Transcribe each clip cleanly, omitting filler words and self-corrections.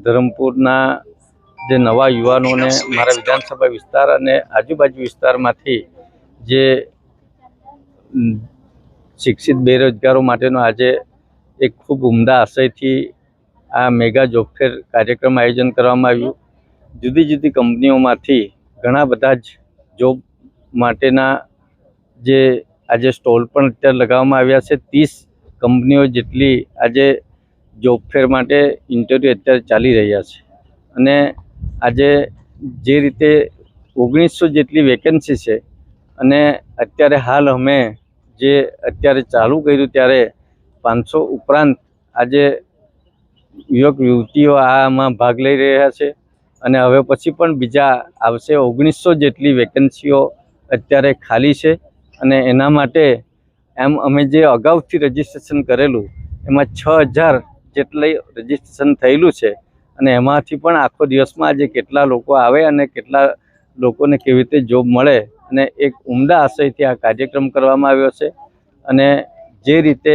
ધરમપુરના જે નવા યુવાનોને મારા વિધાનસભા વિસ્તાર અને આજુબાજુ વિસ્તારમાંથી જે શિક્ષિત બેરોજગારો માટેનો આજે એક ખૂબ ઉમદા આશયથી આ મેગા જોબ ફેર કાર્યક્રમ આયોજન કરવામાં આવ્યું। જુદી જુદી કંપનીઓમાંથી ઘણા બધા જ જોબ માટેના જે આજે સ્ટોલ પણ અત્યારે લગાવવામાં આવ્યા છે। 30 કંપનીઓ જેટલી આજે જોબ ફેર માટે ઇન્ટરવ્યૂ અત્યારે ચાલી રહ્યા છે અને આજે જે રીતે 1900 જેટલી વેકેન્સી છે અને અત્યારે હાલ અમે જે અત્યારે ચાલુ કર્યું ત્યારે 500 ઉપરાંત આજે યુવક યુવતીઓ આમાં ભાગ લઈ રહ્યા છે અને હવે પછી પણ બીજા આવશે। 1900 જેટલી વેકેન્સીઓ અત્યારે ખાલી છે અને એના માટે એમ અમે જે અગાઉથી રજીસ્ટ્રેશન કરેલું એમાં 6000 જેટલી રજીસ્ટ્રેશન થયેલું છે અને એમાંથી પણ આખો દિવસમાં આજે કેટલા લોકો આવે અને કેટલા લોકોને કેવી રીતે જોબ મળે અને એક ઉમદા આશયથી આ કાર્યક્રમ કરવામાં આવ્યો છે। અને જે રીતે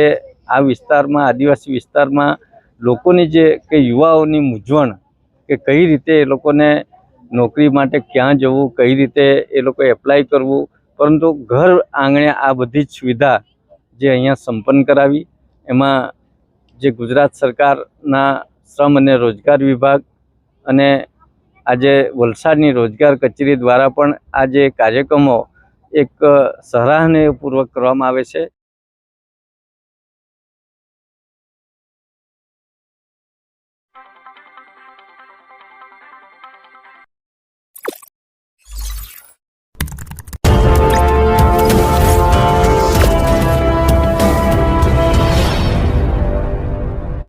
આ વિસ્તારમાં આદિવાસી વિસ્તારમાં લોકોની જે કે યુવાઓની મૂંઝવણ કે કઈ રીતે એ લોકોને નોકરી માટે ક્યાં જવું, કઈ રીતે એ લોકો એપ્લાય કરવું, પરંતુ ઘર આંગણે આ બધી જ સુવિધા જે અહીંયા સંપન્ન કરાવી। એમાં જે ગુજરાત સરકારના શ્રમ અને રોજગાર વિભાગ અને આજે વલસાડની રોજગાર કચેરી દ્વારા પણ આ જે કાર્યક્રમો એક સરાહનીયપૂર્વક કરવામાં આવે છે।